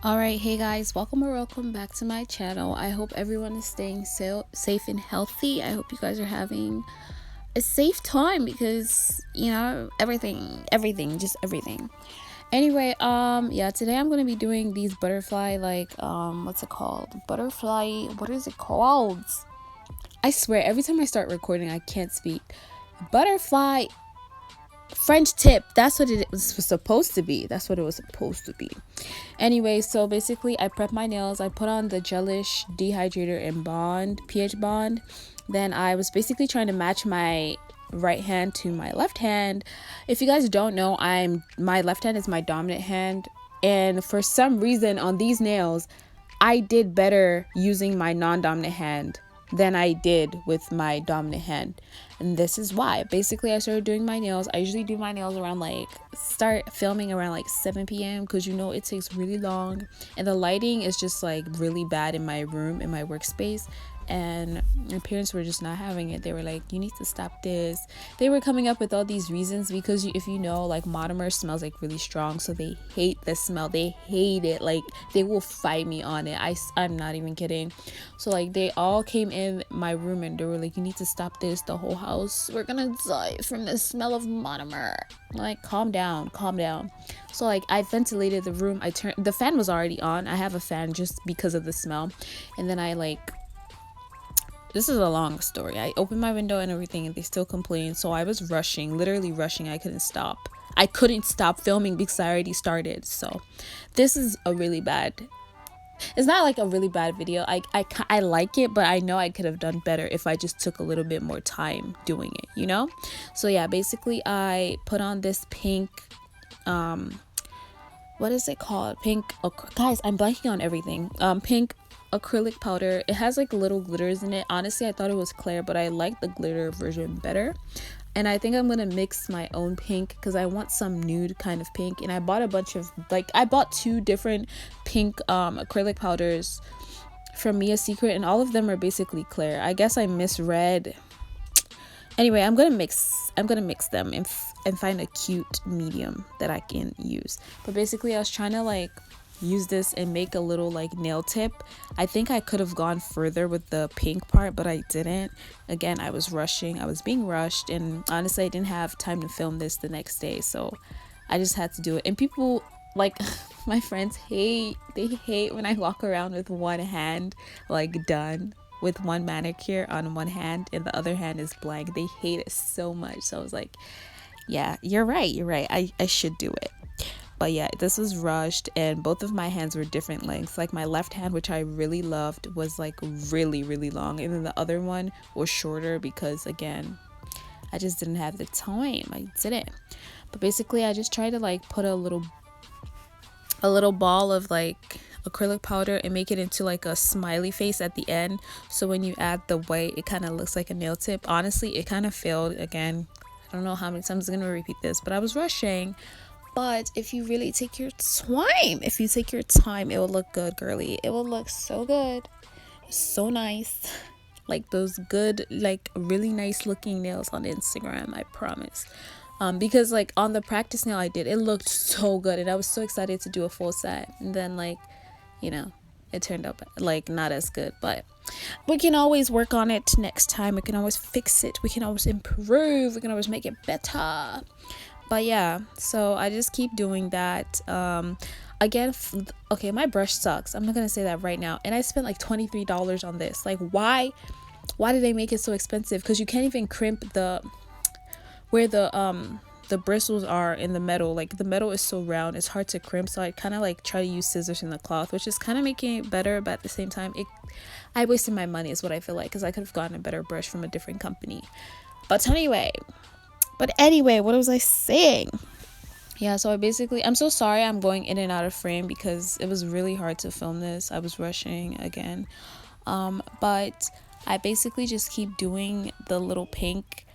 All right, hey guys, welcome back to my channel. I hope everyone is staying safe and healthy. I hope you guys are having a safe time because just everything. Anyway, yeah, today I'm gonna be doing these butterfly, what's it called? Butterfly, what is it called? I swear, every time I start recording, I can't speak. Butterfly French tip. That's what it was supposed to be. That's what it was supposed to be. Anyway, so basically I prep my nails. I put on the gelish dehydrator and pH bond. Then I was basically trying to match my right hand to my left hand. If you guys don't know, my left hand is my dominant hand, and for some reason on these nails I did better using my non-dominant hand than I did with my dominant hand. And this is why. Basically, I started doing my nails. I usually do my nails around start filming around 7 p.m. because it takes really long. And the lighting is just really bad in my room, in my workspace. And my parents were just not having it. They were like, you need to stop this. They were coming up with all these reasons because if you know, monomer smells really strong, so they hate the smell. They hate it. They will fight me on it. I'm not even kidding. So they all came in my room and they were like, you need to stop this. The whole house, we're gonna die from the smell of monomer. Calm down. So I ventilated the room. The fan was already on. I have a fan just because of the smell. And then this is a long story. I opened my window and everything and they still complained. So I was rushing, literally rushing. I couldn't stop filming because I already started. So this is a really bad, it's not a really bad video. I like it, but I know I could have done better if I just took a little bit more time doing it, So yeah, basically I put on this pink, what is it called? Guys, I'm blanking on everything. Pink acrylic powder. It has little glitters in it. Honestly, I thought it was clear, but I like the glitter version better. And I think I'm gonna mix my own pink because I want some nude kind of pink. And I bought a bunch of I bought 2 different pink acrylic powders from Mia Secret, and all of them are basically clear. I guess I misread. Anyway, I'm gonna mix them and find a cute medium that I can use. But basically I was trying to use this and make a little nail tip. I think I could have gone further with the pink part, but I didn't. Again, I was being rushed, and honestly I didn't have time to film this the next day, so I just had to do it. And people my friends hate when I walk around with one hand done, with one manicure on one hand and the other hand is blank. They hate it so much. So I was like, yeah, you're right, I should do it. But yeah, this was rushed, and both of my hands were different lengths. My left hand, which I really loved, was really, really long, and then the other one was shorter because, again, I just didn't have the time. I didn't. But basically, I just tried to put a little ball of acrylic powder and make it into a smiley face at the end. So when you add the white, it kind of looks like a nail tip. Honestly, it kind of failed. Again, I don't know how many times I'm gonna repeat this, but I was rushing. But if you really take your time, it will look good, girly. It will look so good, so nice, those good, really nice looking nails on Instagram, I promise. Because on the practice nail I did, it looked so good, and I was so excited to do a full set. And then it turned out not as good, but we can always work on it next time. We can always fix it. We can always improve. We can always make it better. But yeah, so I just keep doing that. Again, okay, my brush sucks. I'm not gonna say that right now. And I spent $23 on this. Why did they make it so expensive? Because you can't even crimp where the bristles are in the metal. The metal is so round, it's hard to crimp. So I kind of try to use scissors in the cloth, which is kind of making it better, but at the same time I wasted my money is what I feel like, because I could have gotten a better brush from a different company. But anyway, what was I saying? Yeah, so I'm so sorry I'm going in and out of frame because it was really hard to film this. I was rushing again. But I basically just keep doing the little pink.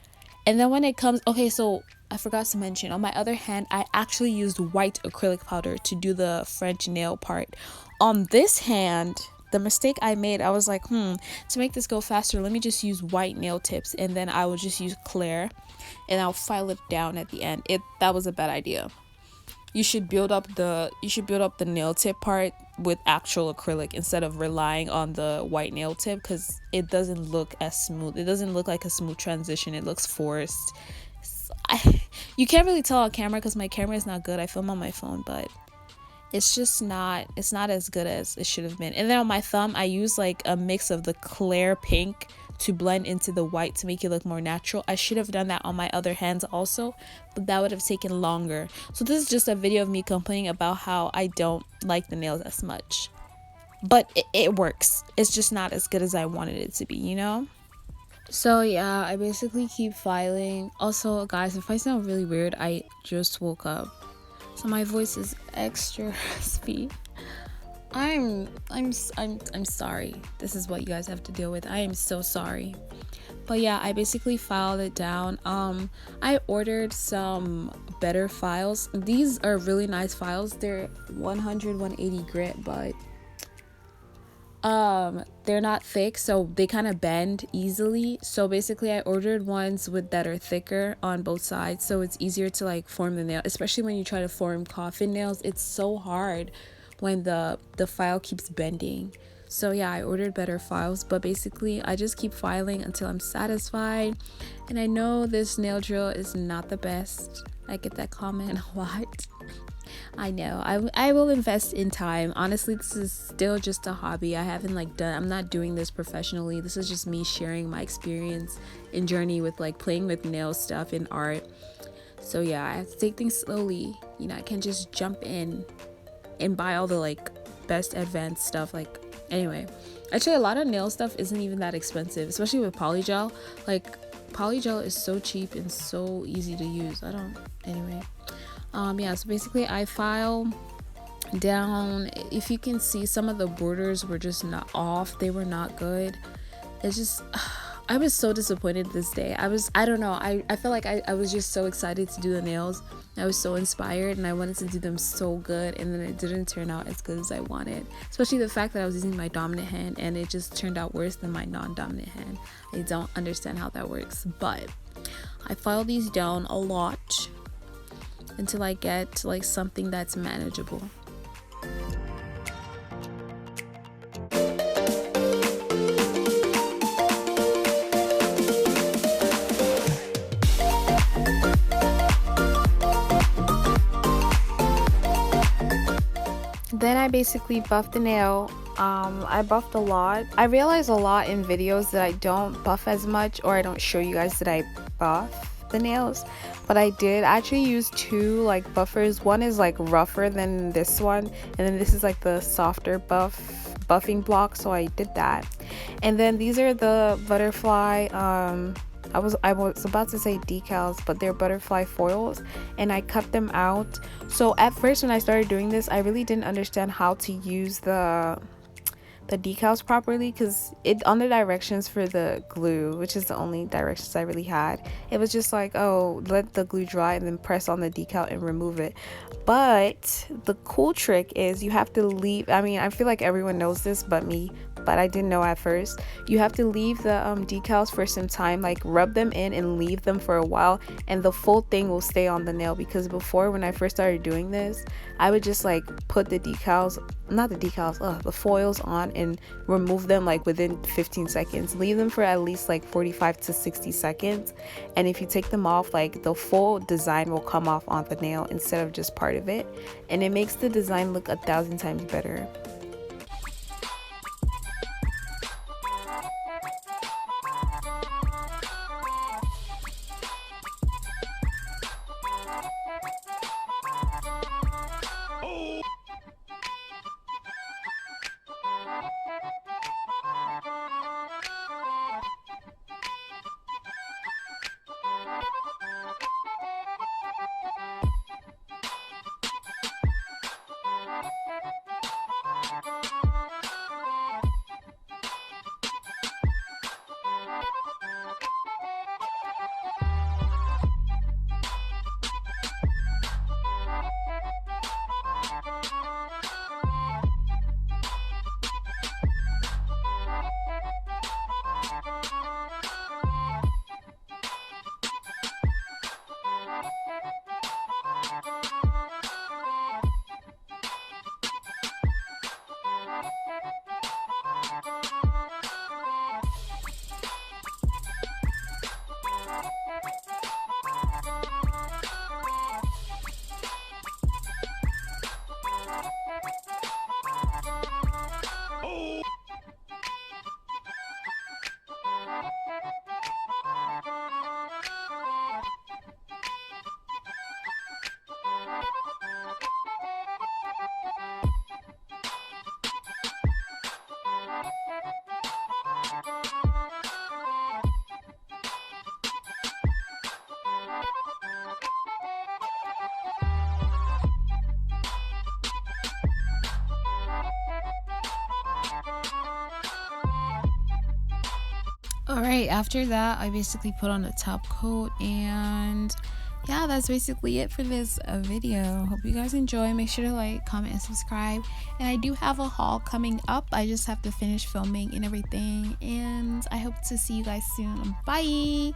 And then when it comes, okay, so I forgot to mention, on my other hand, I actually used white acrylic powder to do the French nail part. On this hand, the mistake I made, I was like, to make this go faster, let me just use white nail tips, and then I will just use clear, and I'll file it down at the end. That was a bad idea. You should build up the nail tip part with actual acrylic instead of relying on the white nail tip, because it doesn't look as smooth. It doesn't look like a smooth transition. It looks forced. You can't really tell on camera because my camera is not good. I film on my phone, but it's just not, it's not as good as it should have been. And then on my thumb, I use like a mix of the clear pink to blend into the white to make it look more natural. I should have done that on my other hands also, but that would have taken longer. So this is just a video of me complaining about how I don't like the nails as much, but it works. It's just not as good as I wanted it to be, you know? So yeah, I basically keep filing. Also guys, if I sound really weird, I just woke up, so my voice is extra raspy. I'm sorry. This is what you guys have to deal with. I am so sorry. But yeah, I basically filed it down. I ordered some better files. These are really nice files. They're 180 grit, but they're not thick, so they kind of bend easily. So basically I ordered ones that are thicker on both sides, so it's easier to like form the nail, especially when you try to form coffin nails. It's so hard when the file keeps bending. So yeah, I ordered better files, but basically I just keep filing until I'm satisfied. And I know this nail drill is not the best. I get that comment a lot. I know. I will invest in time. Honestly, this is still just a hobby. I haven't like I'm not doing this professionally. This is just me sharing my experience and journey with like playing with nail stuff and art. So yeah, I have to take things slowly. You know, I can't just jump in and buy all the like best advanced stuff. Like anyway, actually a lot of nail stuff isn't even that expensive, especially with polygel. Like polygel is so cheap and so easy to use. Anyway, yeah, so basically I file down. If you can see, some of the borders were just not off. They were not good. It's just I was so disappointed this day. I don't know, I felt like I was just so excited to do the nails. I was so inspired and I wanted to do them so good, and then it didn't turn out as good as I wanted, especially the fact that I was using my dominant hand and it just turned out worse than my non-dominant hand. I don't understand how that works, but I file these down a lot until I get like something that's manageable. Then I basically buffed the nail. I buffed a lot. I realized a lot in videos that I don't buff as much, or I don't show you guys that I buff the nails, but I did actually use two like buffers. One is like rougher than this one, and then this is like the softer buffing block, so I did that. And then these are the butterfly I was about to say decals, but they're butterfly foils, and I cut them out. So at first when I started doing this, I really didn't understand how to use the decals properly, because it on the directions for the glue, which is the only directions I really had, it was just like, oh, let the glue dry and then press on the decal and remove it. But the cool trick is you have to leave, I mean, I feel like everyone knows this but me, but I didn't know at first. You have to leave the decals for some time, like rub them in and leave them for a while, and the full thing will stay on the nail. Because before, when I first started doing this, I would just like put the the foils on and remove them like within 15 seconds. Leave them for at least like 45 to 60 seconds, and if you take them off, like the full design will come off on the nail instead of just part of it, and it makes the design look 1,000 times better. All right, after that I basically put on a top coat, and yeah, that's basically it for this video. Hope you guys enjoy. Make sure to like, comment, and subscribe. And I do have a haul coming up. I just have to finish filming and everything, and I hope to see you guys soon. Bye.